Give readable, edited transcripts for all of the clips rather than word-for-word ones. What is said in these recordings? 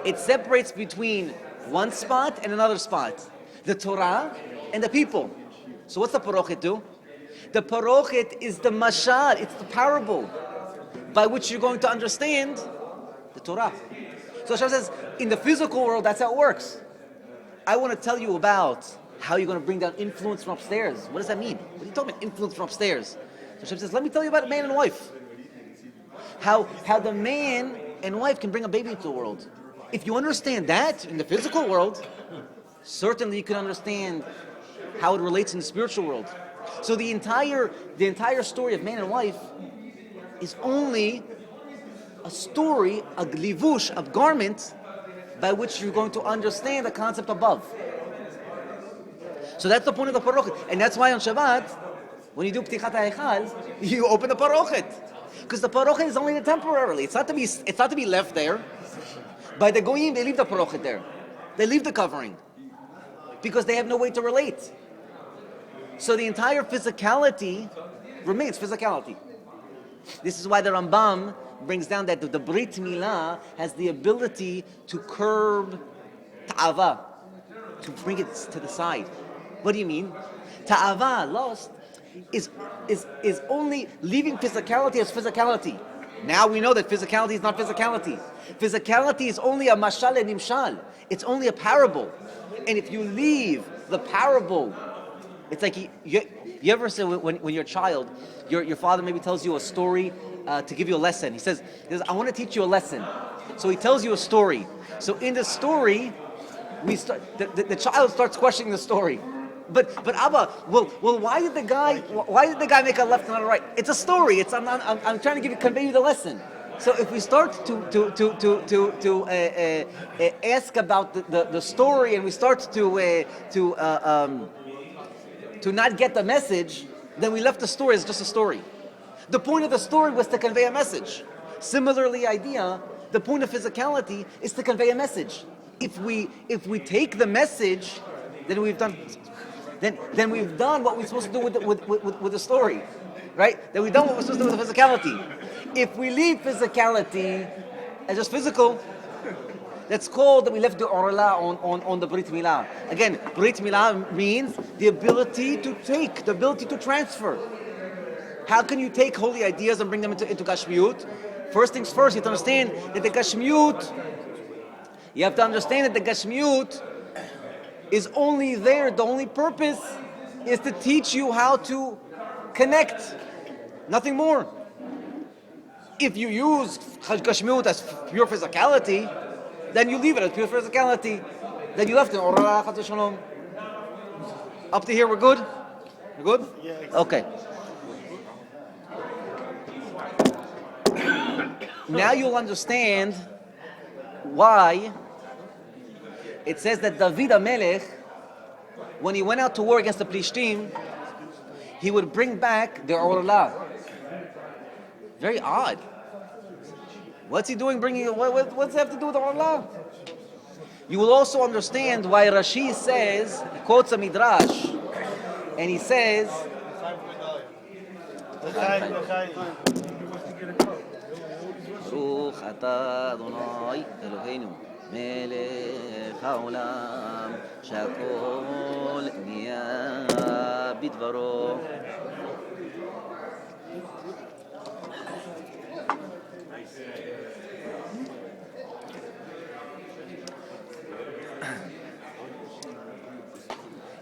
It separates between one spot and another spot. The Torah and the people. So what's the parochet do? The parochet is the mashal, it's the parable by which you're going to understand the Torah. So Hashem says, in the physical world, that's how it works. I want to tell you about how you're going to bring down influence from upstairs. What does that mean? What are you talking about, influence from upstairs? So Hashem says, let me tell you about man and wife. How the man and wife can bring a baby into the world. If you understand that in the physical world, certainly you can understand how it relates in the spiritual world. So the entire story of man and wife is only a story, a glivush, a garment by which you're going to understand the concept above. So that's the point of the parochet. And that's why on Shabbat, when you do Ptichat HaEchal, you open the parochet. Because the parochet is only temporarily. It's not to be left there. By the goyim, they leave the parochet there. They leave the covering. Because they have no way to relate. So the entire physicality remains physicality. This is why the Rambam brings down that the brit milah has the ability to curb ta'ava, to bring it to the side. What do you mean? Ta'ava, lust, is only leaving physicality as physicality. Now we know that physicality is not physicality. Physicality is only a mashal and nimshal. It's only a parable. And if you leave the parable, it's like you ever say when you're a child, your father maybe tells you a story to give you a lesson. He says, I want to teach you a lesson. So he tells you a story. So in the story, the child starts questioning the story. But Abba, well, why did the guy make a left and not a right? It's a story. I'm trying to convey you the lesson. So if we start to ask about the story, and we start to not get the message, then we left the story as just a story. The point of the story was to convey a message. Similarly, the point of physicality is to convey a message. If we take the message, then we've done what we're supposed to do with the story, right? Then we've done what we're supposed to do with the physicality. If we leave physicality as just physical, that's called that we left the orla on the brit milah. Again, brit milah means the ability to take, the ability to transfer. How can you take holy ideas and bring them into Gashmiut? First things first, you have to understand that the Gashmiut is only there, the only purpose is to teach you how to connect. Nothing more. If you use Gashmiut as pure physicality, then you leave it as pure physicality. Then you left it. Up to here, we're good? We're good? Yeah. Okay. Now you'll understand why it says that David HaMelech, when he went out to war against the Plishtim, he would bring back the orla. Very odd. What's he doing bringing it? What's it have to do with the orla? You will also understand why Rashi says, he quotes a midrash, and he says, ברוך אתה אדוני אלוהינו מלך העולם שהכל נהיה בדברו.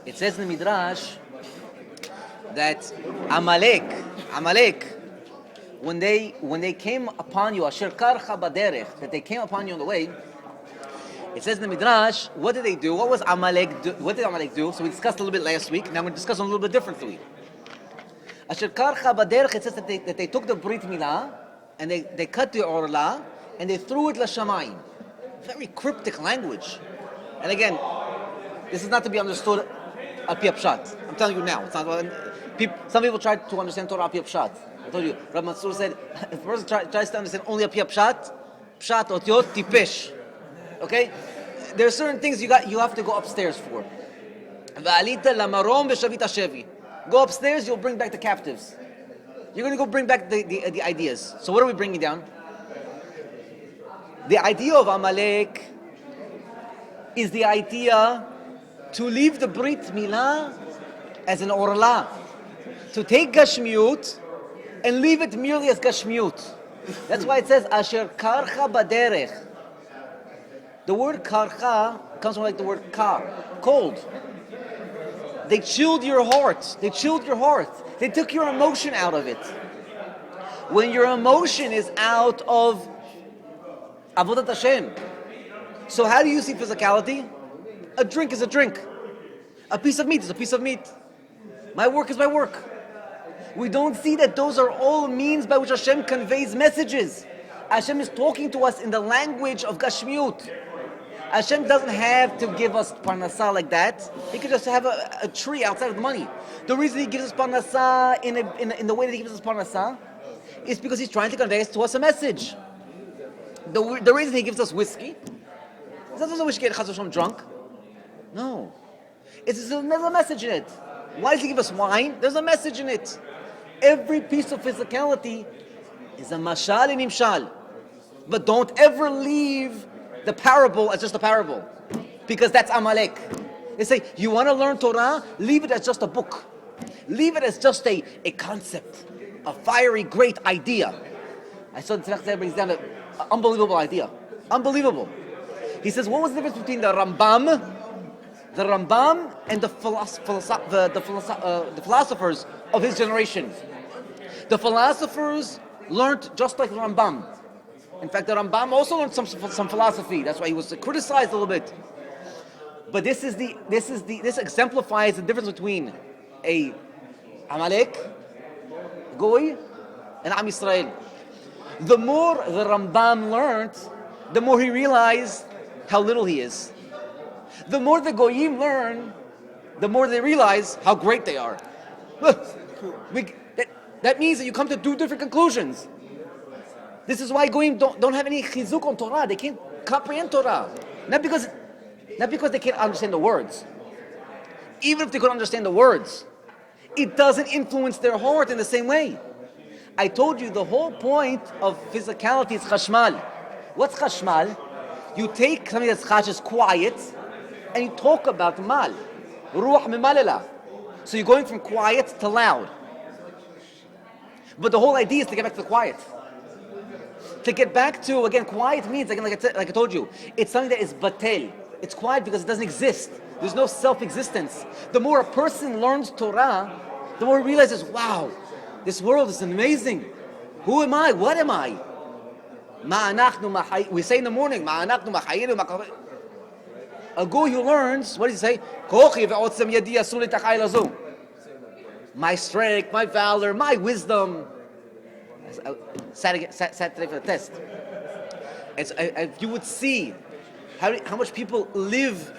It says in the Midrash that Amalek, when they came upon you, asher karcha baderech, that they came upon you on the way, it says in the Midrash, what did they do? What did Amalek do? So we discussed a little bit last week. Now we're going to discuss a little bit differently. Asher karcha baderech, it says that they took the brit milah and they cut the orla and they threw it l'shamayim. Very cryptic language. And again, this is not to be understood al pi pshat. I'm telling you now. It's not. Some people try to understand Torah al pi pshat. I told you, Rav Mansur said, if a person tries to understand only a pia pshat otiot tipesh. Okay? There are certain things you have to go upstairs for. Va'alita lamarom v'shavita shevi. Go upstairs, you'll bring back the captives. You're going to go bring back the ideas. So what are we bringing down? The idea of Amalek is the idea to leave the brit milah as an orla, to take gashmiut and leave it merely as gashmiut. That's why it says asher karcha baderech. The word karcha comes from like the word kar, cold. They chilled your heart. They chilled your heart. They took your emotion out of it. When your emotion is out of avodat Hashem. So how do you see physicality? A drink is a drink. A piece of meat is a piece of meat. My work is my work. We don't see that those are all means by which Hashem conveys messages. Hashem is talking to us in the language of Gashmiut. Hashem doesn't have to give us parnasah like that. He could just have a tree outside of the money. The reason He gives us parnasah in the way that He gives us parnasah is because He's trying to convey to us a message. The reason He gives us whiskey is not so we should get chas v'shalom drunk. No. There's a message in it. Why does He give us wine? There's a message in it. Every piece of physicality is a mashal and imshal. But don't ever leave the parable as just a parable, because that's Amalek. They say, you want to learn Torah? Leave it as just a book. Leave it as just a concept, a fiery, great idea. I saw the Tzemach Tzedek down an unbelievable idea. Unbelievable. He says, what was the difference between the Rambam and the philosophers of his generation? The philosophers learned just like the Rambam. In fact, the Rambam also learned some philosophy. That's why he was criticized a little bit. But this exemplifies the difference between a Amalek, Goy, and Am Yisrael. The more the Rambam learned, the more he realized how little he is. The more the Goyim learn, the more they realize how great they are. That means that you come to two different conclusions. This is why Goyim don't have any chizuk on Torah. They can't comprehend Torah. Not because they can't understand the words. Even if they could understand the words, it doesn't influence their heart in the same way. I told you the whole point of physicality is chashmal. What's chashmal? You take something that's chash, quiet, and you talk about mal. Ruach milah. So you're going from quiet to loud. But the whole idea is to get back to the quiet. To get back to, again, quiet means, again, like I told you, it's something that is batel. It's quiet because it doesn't exist. There's no self-existence. The more a person learns Torah, the more he realizes, wow, this world is amazing. Who am I? What am I? We say in the morning, a guy who learns, what does he say? My strength, my valor, my wisdom. I sat today for the test. If you would see how much people live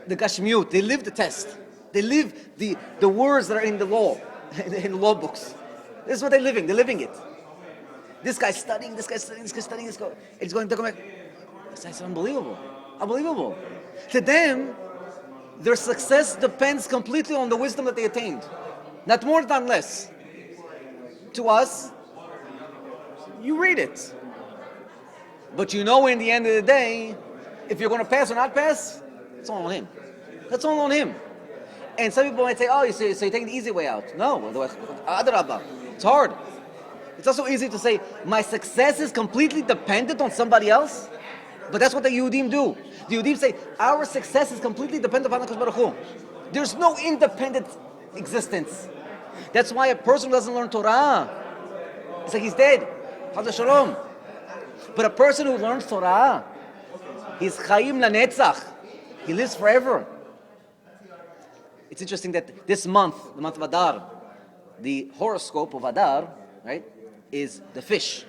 the gashmiut, they live the test. They live the words that are in the law, in the law books. This is what they're living. They're living it. This guy's studying, this guy's studying, this guy's studying, it's going to come back. It's unbelievable. Unbelievable. To them, their success depends completely on the wisdom that they attained. Not more, not less. To us, you read it. But you know in the end of the day, if you're going to pass or not pass, it's all on him. That's all on him. And some people might say, oh, so you're taking the easy way out. No, it's hard. It's also easy to say, my success is completely dependent on somebody else. But that's what the Yehudim do. The Yehudim say, our success is completely dependent upon HaKadosh Baruch Hu. There's no independent existence. That's why a person who doesn't learn Torah, it's like he's dead. Chas Shalom. But a person who learns Torah, he's Chaim Lanetzach. He lives forever. It's interesting that this month, the month of Adar, the horoscope of Adar, right, is the fish.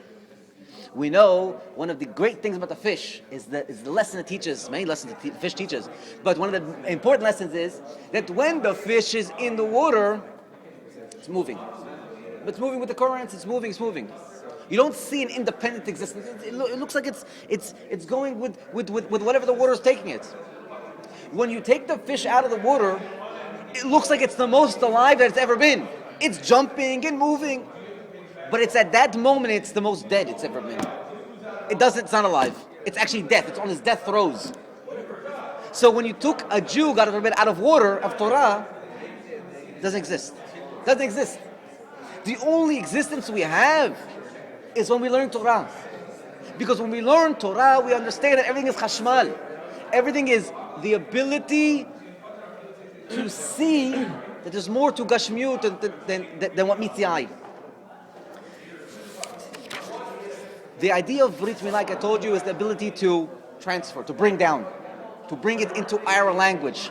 We know one of the great things about the fish is the lesson it teaches, many lessons the fish teaches, but one of the important lessons is that when the fish is in the water, it's moving. It's moving with the currents, it's moving. You don't see an independent existence. It looks like it's going with whatever the water is taking it. When you take the fish out of the water, it looks like it's the most alive that it's ever been. It's jumping and moving. But it's at that moment it's the most dead it's ever been. It's not alive. It's actually death. It's on its death throes. So when you took a Jew, got a little bit out of water, of Torah, doesn't exist. Doesn't exist. The only existence we have is when we learn Torah. Because when we learn Torah, we understand that everything is chashmal. Everything is the ability to see that there's more to Gashmiut than what meets the eye. The idea of brit milah, like I told you, is the ability to transfer, to bring down, to bring it into our language.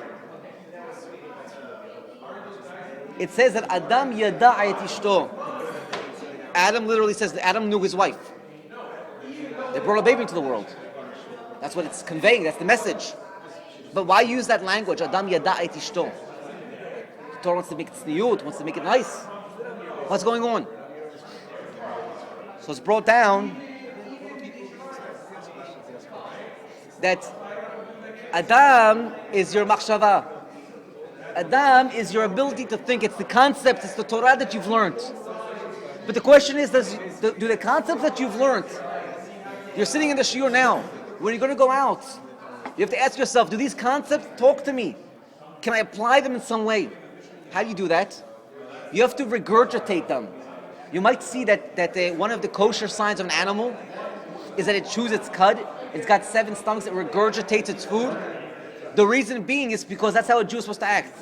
It says that Adam yada'a et ishto. Adam literally says that Adam knew his wife. They brought a baby into the world. That's what it's conveying, that's the message. But why use that language, Adam yada'a et ishto? The Torah wants to make it tzniut, wants to make it nice. What's going on? So it's brought down that Adam is your machshava. Adam is your ability to think. It's the concept, it's the Torah that you've learned. But the question is, do the concepts that you've learned, you're sitting in the shiur now, when you're going to go out, you have to ask yourself, do these concepts talk to me? Can I apply them in some way? How do you do that? You have to regurgitate them. You might see that one of the kosher signs of an animal is that it chews its cud. It's got 7 stomachs, it regurgitates its food. The reason being is because that's how a Jew is supposed to act.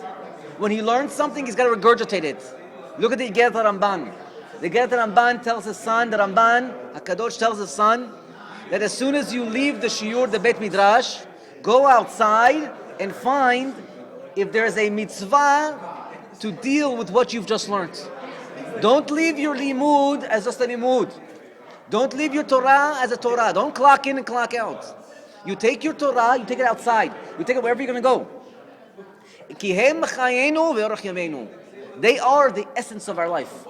When he learns something, he's got to regurgitate it. Look at the Igerat Ramban. The Igerat Ramban tells his son, the Ramban, HaKadosh tells his son, that as soon as you leave the shiur, the Beit Midrash, go outside and find if there's a mitzvah to deal with what you've just learned. Don't leave your limud as just a limud. Don't leave your Torah as a Torah. Don't clock in and clock out. You take your Torah, you take it outside. You take it wherever you're going to go. They are the essence of our life.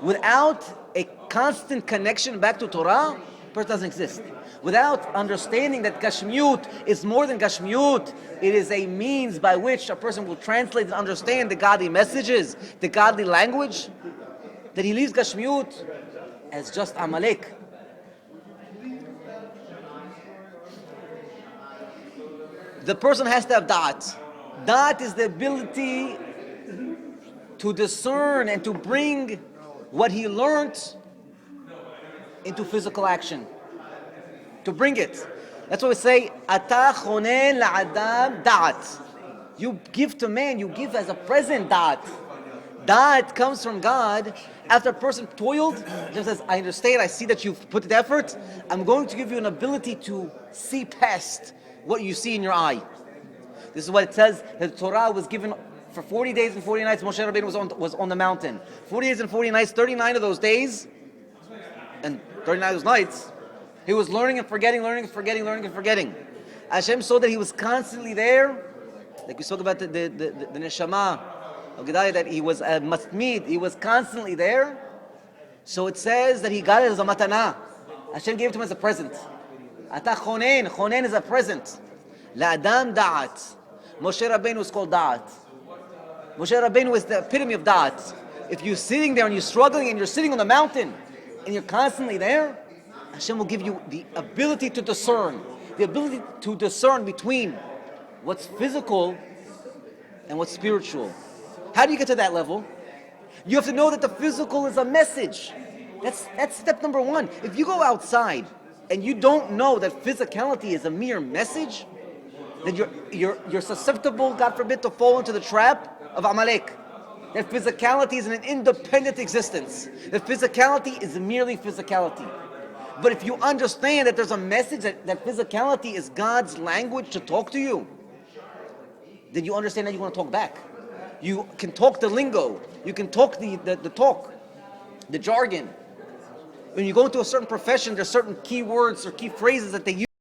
Without a constant connection back to Torah, a person doesn't exist. Without understanding that Gashmiut is more than Gashmiut, it is a means by which a person will translate and understand the godly messages, the godly language, that he leaves Gashmiut as just Amalek. The person has to have da'at. Da'at is the ability to discern and to bring what he learned into physical action. To bring it. That's what we say, Ata chonen la'adam da'at. You give to man, you give as a present da'at. Da'at comes from God after a person toiled. Just says, I understand, I see that you've put the effort. I'm going to give you an ability to see past what you see in your eye. This is what it says. The Torah was given for 40 days and 40 nights. Moshe Rabbeinu was on the mountain. 40 days and 40 nights, 39 of those days, and 39 of those nights, he was learning and forgetting, learning and forgetting, learning and forgetting. Hashem saw that he was constantly there. Like we spoke about the neshama of Gedaliah, that he was a matmid. He was constantly there. So it says that he got it as a matana. Hashem gave it to him as a present. Ata chonen. Chonen is a present. La'adam da'at. Moshe Rabbeinu is called da'at. Moshe Rabbeinu is the epitome of da'at. If you're sitting there and you're struggling and you're sitting on the mountain and you're constantly there, Hashem will give you the ability to discern. The ability to discern between what's physical and what's spiritual. How do you get to that level? You have to know that the physical is a message. That's step number one. If you go outside and you don't know that physicality is a mere message, then you're susceptible, God forbid, to fall into the trap of Amalek. That physicality is an independent existence. That physicality is merely physicality. But if you understand that there's a message, that physicality is God's language to talk to you, then you understand that you want to talk back. You can talk the lingo. You can talk the talk, the jargon. When you go into a certain profession, there's certain key words or key phrases that they use.